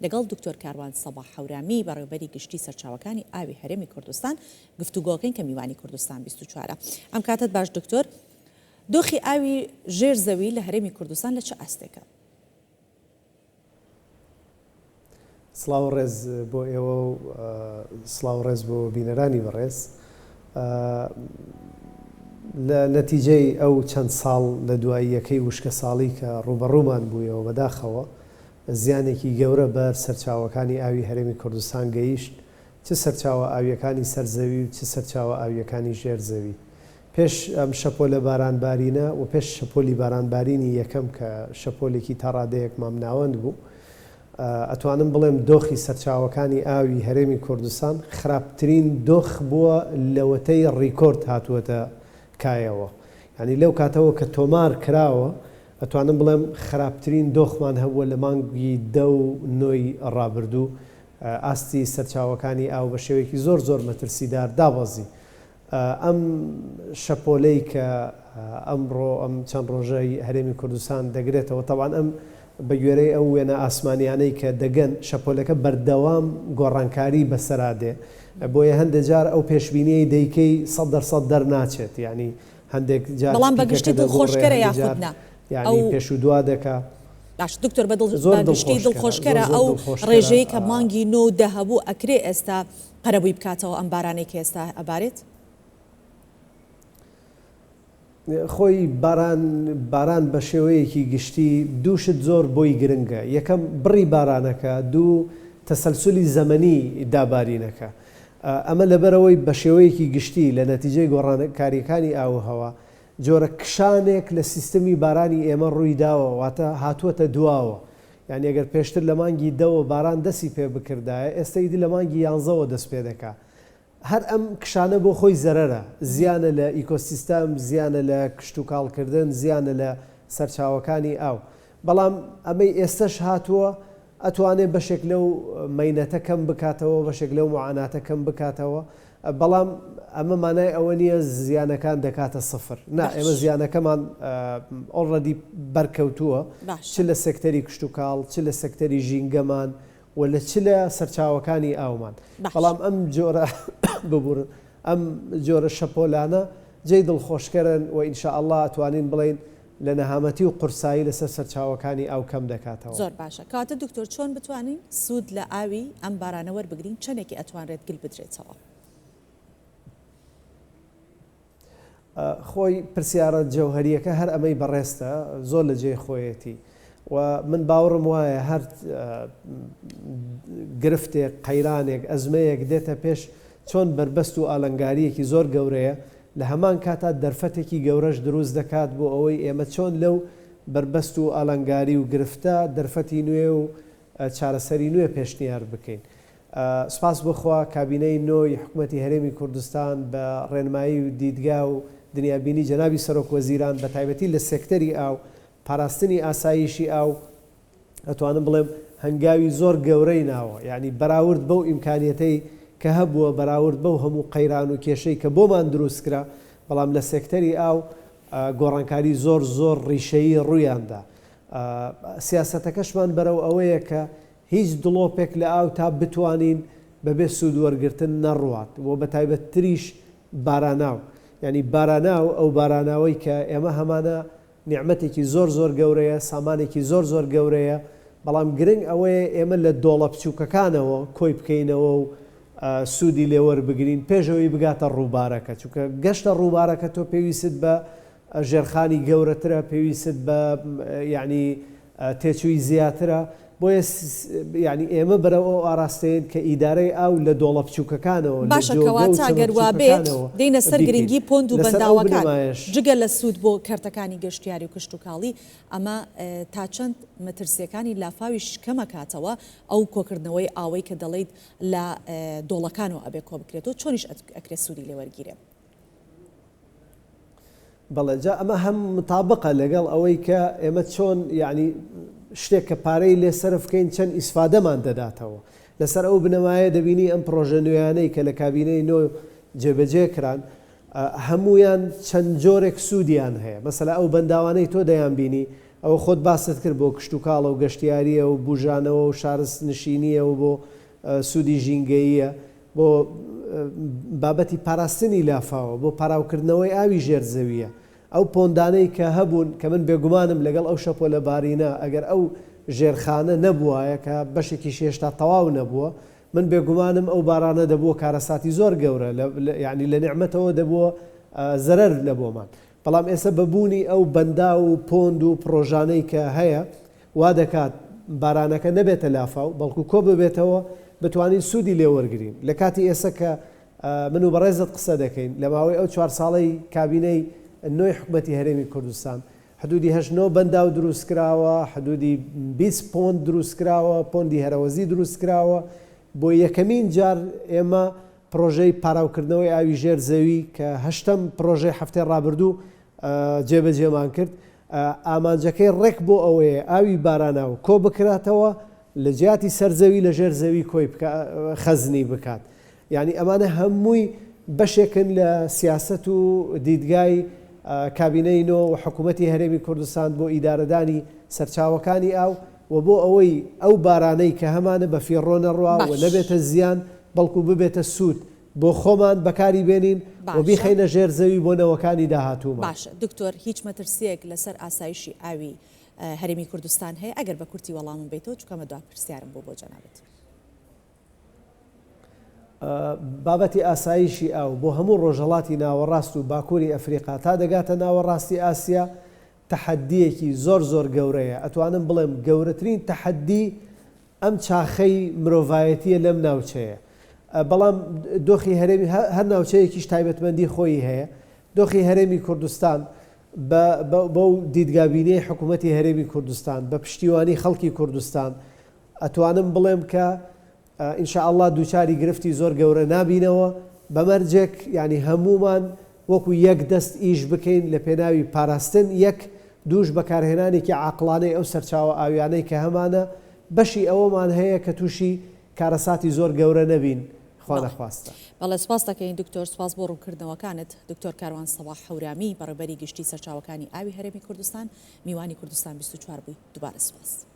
لەگەڵ دکتۆر کاروان سەباح حەورامی بەڕێوەبەری گشتی سەرچاوەکانی ئاوی هەرێمی کوردستان گفتوگۆکەین کە میوانی کوردستان 24 ئەم کاتت باش دکتۆر دۆخی ئاوی ژێر زەوی لە هەرێمی کوردستان لە چه ئاستێکە؟ سڵاو ڕێز بۆ ئێوە و سڵاو ڕێز بۆ بینەرانی بەڕێز. لە نەتیجەی ئەو چەند ساڵ لە دوایی یەکەی وشکە ساڵی کە ڕوبەڕوومان بوویەوە بەداخەوە زیانێکی گەورە بەر سەرچاوەکانی ئاوی هەرێمی کوردستان گەیشت، چ سەرچاوە ئاویەکانی سەرزەوی و چ سەرچاوە ئاویەکانی ژێرزەوی. پێش ئەم شەپۆلە بارانبارینە و پێش شەپۆلی بارانبارینی یەکەم کە شەپۆلێکی تا ڕادەیەک مامناوەند بوو، ئەتوانم بڵێم دۆخی سەرچاوەکانی ئاوی هەرێمی کوردستان خراپترین دۆخ بووە لەوەتەی ڕیکۆرد هاتووەتە کایەوە. ینی لەو کاتەوە کە تۆمار کراوە ئەتوانم بڵێم خراپترین دۆخمان هەبووە لە مانگی 10 ڕابردوو. ئاستی سەرچاوەکانی ئاو بە شێوەیەکی زۆر مەترسیدار دابەزی. ئەم شەپۆلەی کە ئەمڕۆ ئەم چەند ڕۆژەی هەرێمی کوردستان دەگرێتەوە، تەوان ئەم بە گوێرەی ئەو وێنە ئاسمانیانەی کە دەگەن شەپۆلەکە بەردەوام گۆڕانکاری بەسەرادێ، بۆیە هەندێک جار ئەو پێشبینیەی دەیکەی 100% دەرناچێت. ینی هەندێک جار بەڵام بەگشتی دڵخۆشکەرە یاخودنا ینی پێش و دوا دەکا. باش دکتۆر بەگشتی دڵخۆشکەرە ئەو ڕێژەیە کە مانگی 9 هەبوو ئەکرێ ئێستا قەرەبووی بکاتەوە ئەم بارانەی کە ئێستا ئەبارێت؟ خۆی باران بە شێوەیەکی گشتی دووشت زۆر بۆی گرنگە. یەکەم بڕی بارانەکە، دوو تەسەلسولی زەمەنی دابارینەکە. ئەمە لەبەرەوەی بە شێوەیەکی گشتی لە نەتیجەی گۆڕانکاریەکانی ئاوهەوا جۆرە کشانێک لە سیستەمی بارانی ئێمە ڕووی داوە، واتە هاتووەتە دواوە. یعنی ئەگەر پێشتر لە مانگی 10 باران دەستی پێ بکردایە، ئێستا ئیدی لە مانگی 11 دەست پێ دەکات. هەر ئەم کشانە بۆ خۆی زەرەرە، زیانە لە ئیکۆسیستەم، زیانە لە کشت و کاڵکردن، زیانە لە سەرچاوەکانی ئاو. بەڵام ئەمەی ئێستش هاتووە ئەتوانێت بەشێک لەو مەینەتە کەم بکاتەوە، بەشێک لەو معاناتە کەم بکاتەوە. بەڵام ئەمە مانای ئەوە نییە زیانەکان دەکاتە سفر. نا، ئێمە زیانەکەمان ئۆڵڕەدی بەرکەوتووە، چ لە سێکتەری کشت و کاڵ، چ لە سێکتەری ژینگەمان و لە چ لە سەرچاوەکانی ئاومان. بەڵام ئەم جۆرە ببوورن ئەم جۆرە شەپۆلانە جێی دڵخۆشکەرن و ئینشاءالله ئەتوانین بڵین لە نەهامەتی و قورسایی لەسەر سەرچاوەکانی ئاو کەم دەکاتەوە. زۆر باشە. کاتە دکتۆر چۆن بتوانین سوود لە ئاوی ئەم بارانە وەربگرین، چەندێکی ئەتوانرێت گل بدرێتەوە؟ خۆی پرسیارە جەوهەریەکە هەر ئەمەی بەڕێستە زۆر لە جێ خۆیەتی و من باوەڕم وایە هەر گرفتێک، قەیرانێک، ئەزمەیەک دێتە پێش چۆن بربەست و ئالەنگاریەکی زۆر گەورەیە، لە هەمان کاتا دەرفەتێکی گەورەش دروست دەکات بۆ ئەوەی ئێمە چۆن لەو بربەست و ئالەنگاری و گرفتە دەرفەتی نوێ و چارەسەری نوێ پێشنیار بکەین. سپاس بخوا کابینەی نۆی حکوومەتی هەرێمی کوردستان بە ڕێنمایی و دیدگا و دنیابینی جەنابی سەرۆکوەزیران بە تایبەتی لە سێکتەری ئاو، پاراستنی ئاسایشی ئاو، ئەتوانم بڵێم هەنگاوی زۆر گەورەی ناوە. یعنی بەراورد بەو ئیمکانیەتەی کە هەبووە، بەراورد بەو هەموو قەیران و کێشەی کە بۆمان دروستکرا، بەڵام لە سێکتەری ئاو گۆڕانکاری زۆر ڕیشەیی ڕوویاندا. سیاسەتەکەشمان بەرەو ئەوەیە کە هیچ دڵۆپێک لە ئاو تا بتوانین بەبێ سوود وەرگرتن نەڕوات و بە تایبەتتریش باراناو. یعنی باراناو ئەو باراناوەی کە ئێمە هەمانە نیعمەتێکی زۆر گەورەیە، سامانێکی زۆر گەورەیە، بەڵام گرنگ ئەوەیە ئێمە لە دۆڵە بچووکەکانەوە کۆی بکەینەوە و سوودی لێوەربگرین پێشەوەی بگاتە ڕووبارەکە. چونکە گەشتە ڕووبارەکە تۆ پێویست بە ژێرخانی گەورەترە، پێویست بە یعنی تێچووی زیاترە. بۆیە ینی ئێمە بەرەوە ئاراستەیەن کە ئیدارەی ئاو لە دۆڵە بچووکەکانەوە باشە کەواتە گەروا بێت دێنە سەر گرنگی پۆند و بەنداوەکان جگە لە سوود بۆ کەرتەکانی گەشتیاری و کشت و کاڵی. ئەمە تا چەند مەترسیەکانی لافاویش کەمەکاتەوە ئەو کۆکردنەوەی ئاوەی کە دەڵێیت لە دۆڵەکانەوە ئەبێ کۆ بکرێتەوە، چۆنیش ئەکرێت سوودی لێوەرگیرێ؟ بەڵێ جا ئەمە هەم متابقە لەگەڵ ئەوەی کە ئێمە چۆن یعنی شتێک کە پارەی لێ سەرفکەین چەند ئیسفادەمان دەداتەوە. لەسەر ئەو بنەمایە دەبینی ئەم پرۆژە نوێیانەی کە لە کابینەی نۆ جێبەجێ کران هەمویان چەند جۆرێک سوودیان هەیە. مەسەلا ئەو بەنداوانەی تۆ دەیان بینی ئەوە خۆت باست کرد بۆ کشتتوکاڵە و گەشتیاریە و بژانەوە و شارس نشینیە و بۆ سوودی ژینگەییە بۆ بابەتی پاراستنی لافاوە بۆ پاراوکردنەوەی ئاوی ژێرزەویە ئەو پۆندانەی کە هەبوون کە من بێگومانم لەگەڵ ئەو شەپۆ لە بارینە ئەگەر ئەو ژێرخانە نەبووایە کە بەشێکی هێشتا تەواو نەبووە من بێگومانم ئەو بارانە دەبووە کارەساتی زۆر گەورە یعنی لە نعمەتەوە دەبووە زەرەر لە بۆمان بەڵام ئێستا بەبوونی ئەو بەندا و پۆند و پرۆژانەی کە هەیە وا دەکات بارانەکە نەبێتە لافاو بەڵکو کۆ ببێتەوە بتوانین سوودی لێوەرگین لە کاتی ئێستا کە من و بەڕێزت قسە دەکەین لە ماوەی ئەو 4 ساڵەی کابینەی نوێی حکوومەتی هەرێمی کوردستان حدودی 8 بەندا و دروستکراوە حدودی 20 پۆند دروستکراوە پۆندی هەرەوەزی دروستکراوە بۆ یەکەمین جار ئێمە پرۆژەی پاراوکردنەوەی ئاوی ژێر زەوی کە هەشتم پرۆژەی هەفتەی ڕابردوو جێبەجێمان کرد ئامانجەکەی ڕێک بۆ ئەوەیە ئاوی بارانە و کۆ بکراتەوە لە جیاتی سەرزەوی لە ژێر زەوی کۆی خەزنی بکات یعنی ئەمانە هەمووی بەشێکن لە سیاست و دیدگای کابینەینەوە و حکوومەتی هەرێمی کوردستان بۆ ئیدارەدانی سەرچاوەکانی ئاو و بۆ ئەوەی ئەو بارانەی کە هەمانە بە فیڕۆ نەڕوا و نەبێتە زیان بەڵکو ببێتە سوود بۆ خۆمان بەکاری بێنین و بیخەینە ژێر زەوی بۆ نەوەکانی داهاتوومان. باشە دکتۆر هیچ مەترسیەک لەسەر ئاسایشی ئاوی هەرێمی کوردستان هەیە ئەگەر بە کورتی وەڵامم بیتەوە چکەمە دوا پرسیارم بۆ جەنابەت. بابەتی ئاسایشی ئاو بۆ هەموو ڕۆژهەڵاتی ناوەڕاست و باکووری ئەفریقا تا دەگاتە ناوەڕاستی ئاسیا تەحەدیەکی زۆر گەورەیە ئەتوانم بڵێم گەورەترین تەحەدی ئەم چاخەی مرۆڤایەتیە لەم ناوچەیە بەڵام دۆخی هەرێمی هەر ناوچەیەکیش تایبەتمەندی خۆی هەیە دۆخی هەرێمی کوردستان بەو دیدگابینەی حکوومەتی هەرێمی کوردستان بە پشتیوانی خەڵکی کوردستان ئەتوانم بڵێم کە ئینشاءالله دووچاری گرفتی زۆر گەورە نابینەوە بەمەرجێک ینی هەمومان وەکو یەک دەست ئیش بکەین لە پێناوی پاراستن یەک دووش بەکارهێنانێکی عاقلانەی ئەو سەرچاوە ئاویانەی کە هەمانە بەشی ئەوەمان هەیە کە تووشی کارەساتی زۆر گەورە نەبین خوا نەخواستە. بەڵێ سپاس دەکەین دکتۆر سپاس بۆ ڕوونکردنەوەکانت دکتۆر کاروان سەباح حەورامی بەڕێوەبەری گشتی سەرچاوەکانی ئاوی هەرێمی کوردستان میوانی کوردستان 24 بووی دووبارە سپاس.